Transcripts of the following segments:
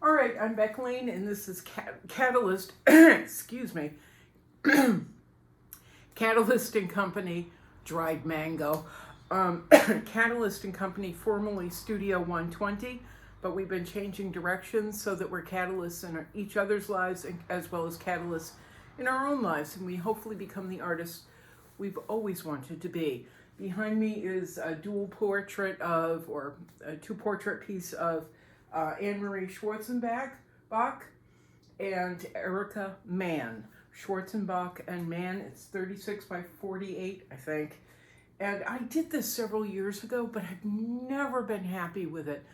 All right, I'm Becklane, and this is Catalyst. Excuse me, Catalyst and Company, dried mango. Catalyst and Company, formerly Studio 120, but we've been changing directions so that we're catalysts in each other's lives as well as catalysts in our own lives, and we hopefully become the artists we've always wanted to be. Behind me is a dual portrait of, or a two portrait piece of Anne-Marie Schwartzenbach and Erica Mann. Schwartzenbach and Mann, it's 36 by 48, I think. And I did this several years ago, but I've never been happy with it.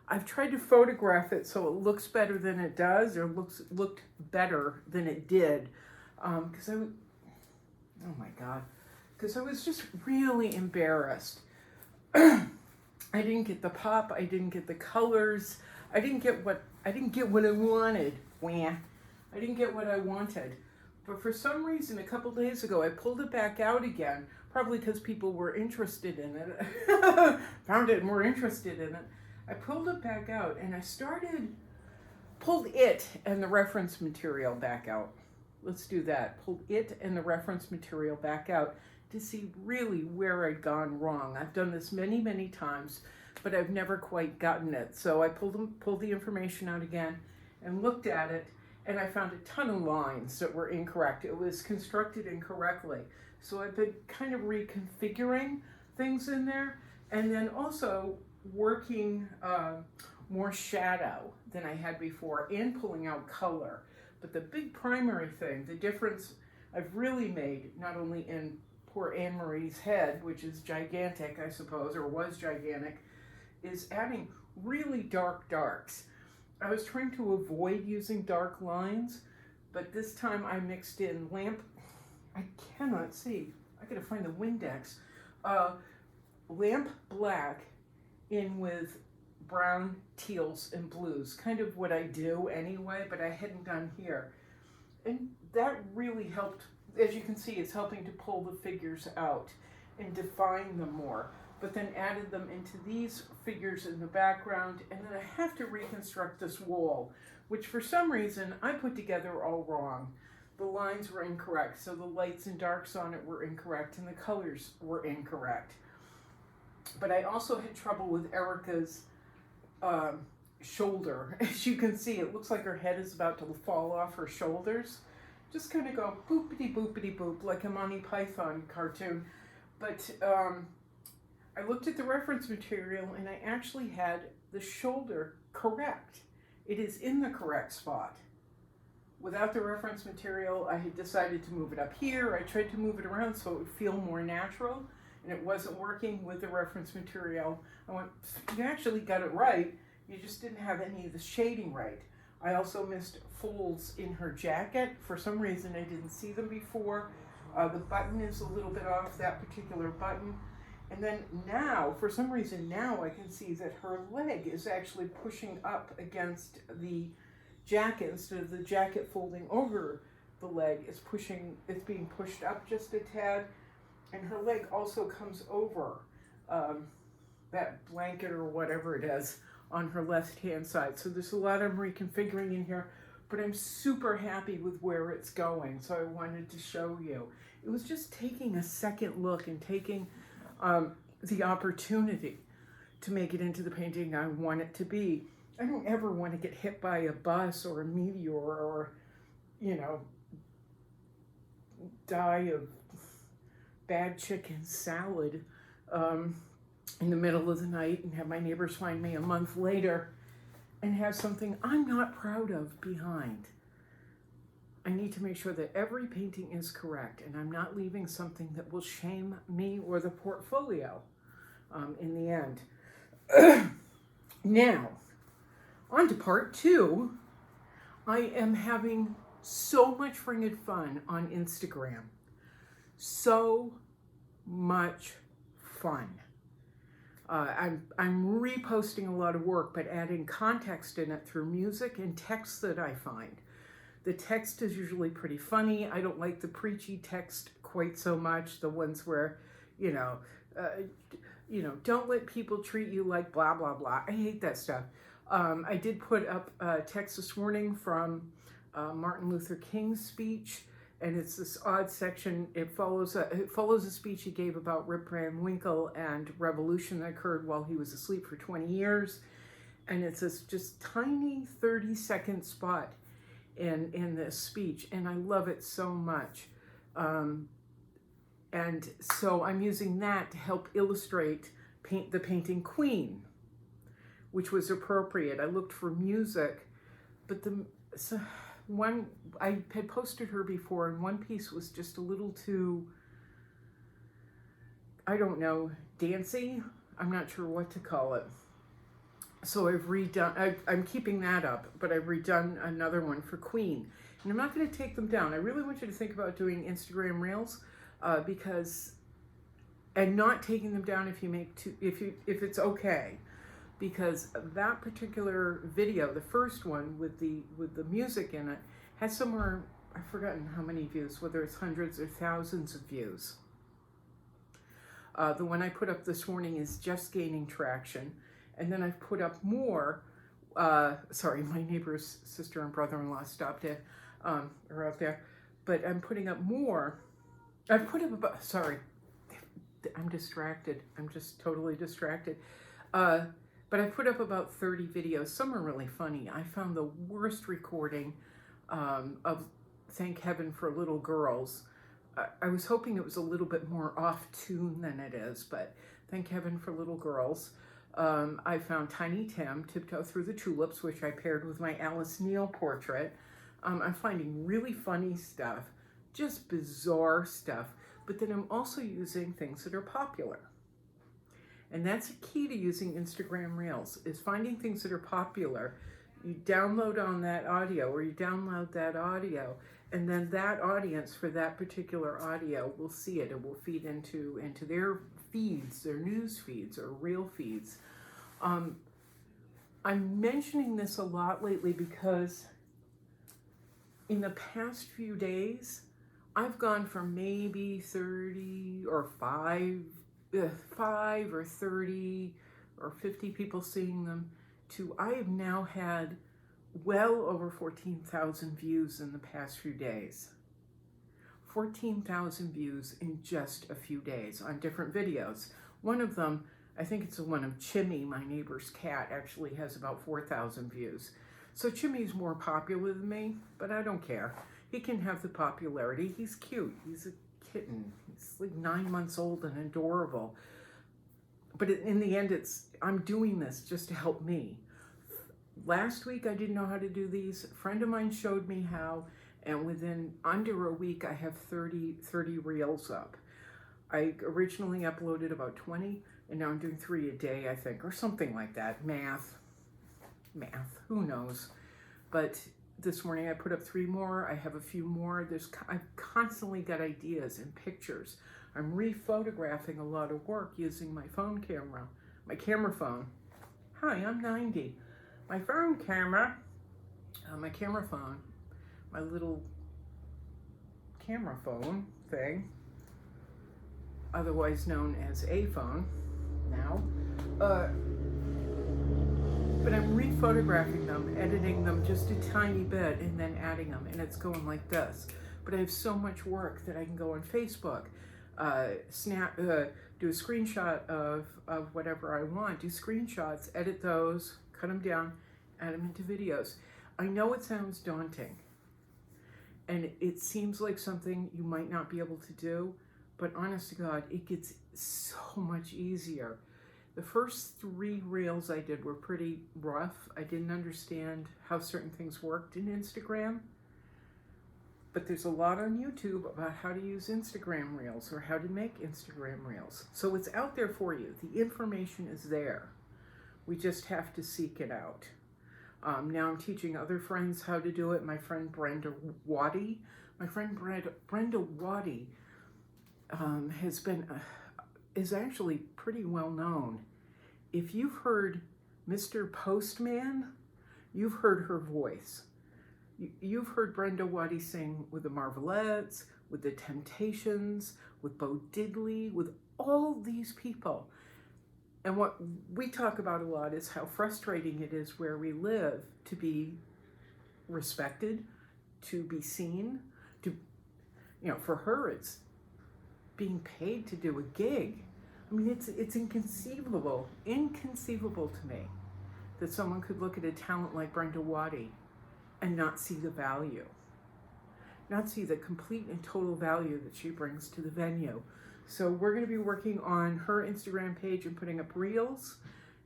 I've tried to photograph it so it looks better than it does, or looked better than it did. Because oh my God, because I was just really embarrassed. I didn't get the pop. I didn't get the colors. I didn't get what I wanted. I didn't get what I wanted. But for some reason, a couple days ago, I pulled it back out again. Probably because people were interested in it. Found it more interested in it. I pulled it back out, and I pulled it and the reference material back out. Let's do that. Pulled it and the reference material back out to see really where I'd gone wrong. I've done this many, many times, but I've never quite gotten it. So I pulled the information out again and looked at it, and I found a ton of lines that were incorrect. It was constructed incorrectly. So I've been kind of reconfiguring things in there, and then also working more shadow than I had before and pulling out color. But the big primary thing, the difference I've really made, not only in poor Anne-Marie's head, which is gigantic, I suppose, or was gigantic, is adding really dark darks. I was trying to avoid using dark lines, but this time I mixed in I cannot see. I gotta find the Windex. Lamp black in with brown, teals, and blues. Kind of what I do anyway, but I hadn't done here. And that really helped. As you can see, it's helping to pull the figures out and define them more. But then added them into these figures in the background, and then I have to reconstruct this wall, which for some reason I put together all wrong. The lines were incorrect, so the lights and darks on it were incorrect, and the colors were incorrect. But I also had trouble with Erica's shoulder. As you can see, it looks like her head is about to fall off her shoulders. Just kind of go boopity boopity boop like a Monty Python cartoon. But I looked at the reference material, and I actually had the shoulder correct. It is in the correct spot. Without the reference material, I had decided to move it up here. I tried to move it around so it would feel more natural, and it wasn't working with the reference material. I went, you actually got it right, you just didn't have any of the shading right. I also missed folds in her jacket. For some reason, I didn't see them before. The button is a little bit off, that particular button. And then now, for some reason now, I can see that her leg is actually pushing up against the jacket instead of the jacket folding over the leg. It's being pushed up just a tad. And her leg also comes over that blanket or whatever it is on her left-hand side. So there's a lot I'm reconfiguring in here, but I'm super happy with where it's going. So I wanted to show you. It was just taking a second look and taking the opportunity to make it into the painting I want it to be. I don't ever want to get hit by a bus or a meteor or, die of bad chicken salad in the middle of the night and have my neighbors find me a month later and have something I'm not proud of behind. I need to make sure that every painting is correct and I'm not leaving something that will shame me or the portfolio in the end. Now, on to part 2. I am having so much friggin' fun on Instagram. So much fun. I'm reposting a lot of work, but adding context in it through music and text that I find. The text is usually pretty funny. I don't like the preachy text quite so much. The ones where, don't let people treat you like blah, blah, blah. I hate that stuff. I did put up a text this morning from Martin Luther King's speech, and it's this odd section. It follows a speech he gave about Rip Van Winkle and revolution that occurred while he was asleep for 20 years. And it's this just tiny 30-second spot in this speech, and I love it so much. And so I'm using that to help illustrate the painting Queen, which was appropriate. I looked for music, but one I had posted her before, and one piece was just a little too, I don't know, dancey. I'm not sure what to call it. So I've redone, I'm keeping that up, but I've redone another one for Queen. And I'm not going to take them down. I really want you to think about doing Instagram Reels and not taking them down if you make if it's okay. Because that particular video, the first one with the music in it, has somewhere, I've forgotten how many views, whether it's hundreds or thousands of views. The one I put up this morning is just gaining traction. And then I've put up more, sorry, my neighbor's sister and brother-in-law stopped it, are out there. But I'm putting up more. I've put up about, sorry, I'm distracted. I'm just totally distracted. But I put up about 30 videos. Some are really funny. I found the worst recording of Thank Heaven for Little Girls. I was hoping it was a little bit more off tune than it is, but Thank Heaven for Little Girls. I found Tiny Tim, Tiptoe Through the Tulips, which I paired with my Alice Neal portrait. I'm finding really funny stuff, just bizarre stuff, but then I'm also using things that are popular. And that's a key to using Instagram Reels, is finding things that are popular. You download on that audio, or you download that audio, and then that audience for that particular audio will see it. It will feed into their feeds, their news feeds or reel feeds. I'm mentioning this a lot lately because in the past few days, I've gone from maybe 30 or 5 or 30 or 50 people seeing them to I have now had well over 14,000 views in the past few days. 14,000 views in just a few days on different videos. One of them, I think it's the one of Chimmy, my neighbor's cat, actually has about 4,000 views. So Chimmy's more popular than me, but I don't care. He can have the popularity. He's cute. He's a kitten. He's like 9 months old and adorable. But in the end, I'm doing this just to help me. Last week, I didn't know how to do these. A friend of mine showed me how, and within under a week, I have 30 reels up. I originally uploaded about 20, and now I'm doing 3 a day, I think, or something like that. Math, who knows? But this morning I put up 3 more. I have a few more. I've constantly got ideas and pictures. I'm rephotographing a lot of work using my phone camera, my camera phone. Hi, I'm 90. My phone camera, my camera phone, my little camera phone thing, otherwise known as a phone now. But I'm rephotographing them, editing them just a tiny bit, and then adding them, and it's going like this. But I have so much work that I can go on Facebook, do a screenshot of whatever I want, do screenshots, edit those, cut them down, add them into videos. I know it sounds daunting, and it seems like something you might not be able to do, but honest to God, it gets so much easier. The first 3 reels I did were pretty rough. I didn't understand how certain things worked in Instagram. But there's a lot on YouTube about how to use Instagram Reels or how to make Instagram Reels. So it's out there for you. The information is there. We just have to seek it out. Now I'm teaching other friends how to do it. My friend Brenda Waddy. Is actually pretty well known. If you've heard Mr. Postman, you've heard her voice. You've heard Brenda Waddy sing with the Marvelettes, with the Temptations, with Bo Diddley, with all these people. And what we talk about a lot is how frustrating it is where we live to be respected, to be seen, to, for her, it's being paid to do a gig. I mean, it's inconceivable to me that someone could look at a talent like Brenda Waddy and not see the value, not see the complete and total value that she brings to the venue. So we're going to be working on her Instagram page and putting up reels,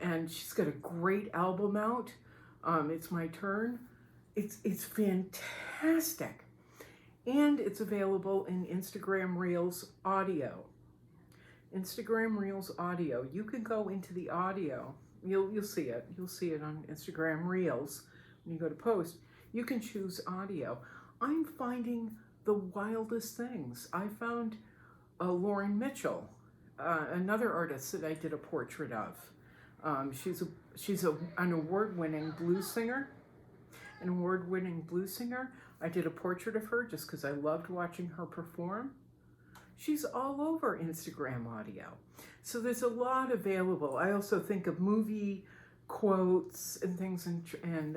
and she's got a great album out. It's My Turn. It's fantastic, and it's available in Instagram Reels audio. Instagram Reels audio. You can go into the audio. You'll see it. You'll see it on Instagram Reels when you go to post. You can choose audio. I'm finding the wildest things. I found Lauren Mitchell, another artist that I did a portrait of. She's an award-winning blues singer. I did a portrait of her just because I loved watching her perform. She's all over Instagram audio. So there's a lot available. I also think of movie quotes and things and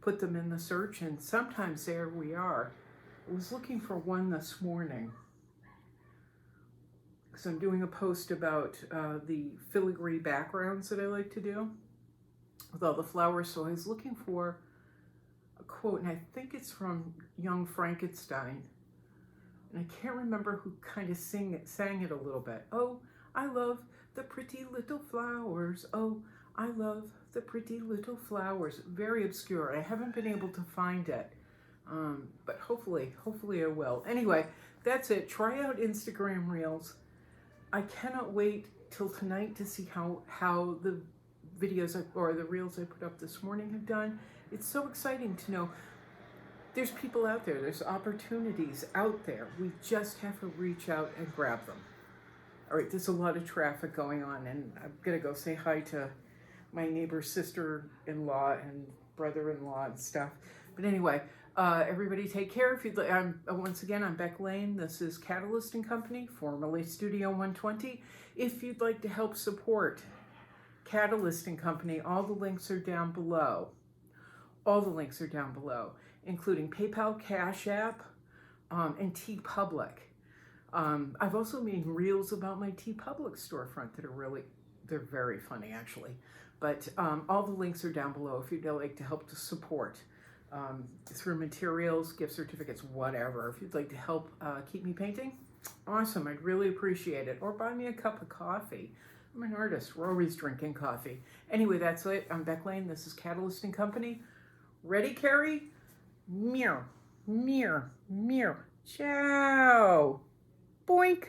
put them in the search, and sometimes there we are. I was looking for one this morning because I'm doing a post about the filigree backgrounds that I like to do with all the flowers. So I was looking for a quote, and I think it's from Young Frankenstein. And I can't remember who kind of sang it a little bit. Oh, I love the pretty little flowers. Oh, I love the pretty little flowers. Very obscure. I haven't been able to find it. But hopefully I will. Anyway, that's it. Try out Instagram Reels. I cannot wait till tonight to see how the videos or the reels I put up this morning have done. It's so exciting to know there's people out there. There's opportunities out there. We just have to reach out and grab them. All right, there's a lot of traffic going on, and I'm going to go say hi to my neighbor's sister-in-law and brother-in-law and stuff. But anyway, everybody take care. If you'd like, once again, I'm Becklane. This is Catalyst and Company, formerly Studio 120. If you'd like to help support Catalyst and Company, all the links are down below. Including PayPal, Cash App, and TeePublic. I've also made reels about my TeePublic storefront that they're very funny actually. But all the links are down below if you'd like to help to support through materials, gift certificates, whatever. If you'd like to help keep me painting, awesome, I'd really appreciate it. Or buy me a cup of coffee. I'm an artist, we're always drinking coffee. Anyway, that's it. I'm Becklane, this is Catalyst and Company. Ready, Carrie? Meow, meow, meow. Ciao. Boink.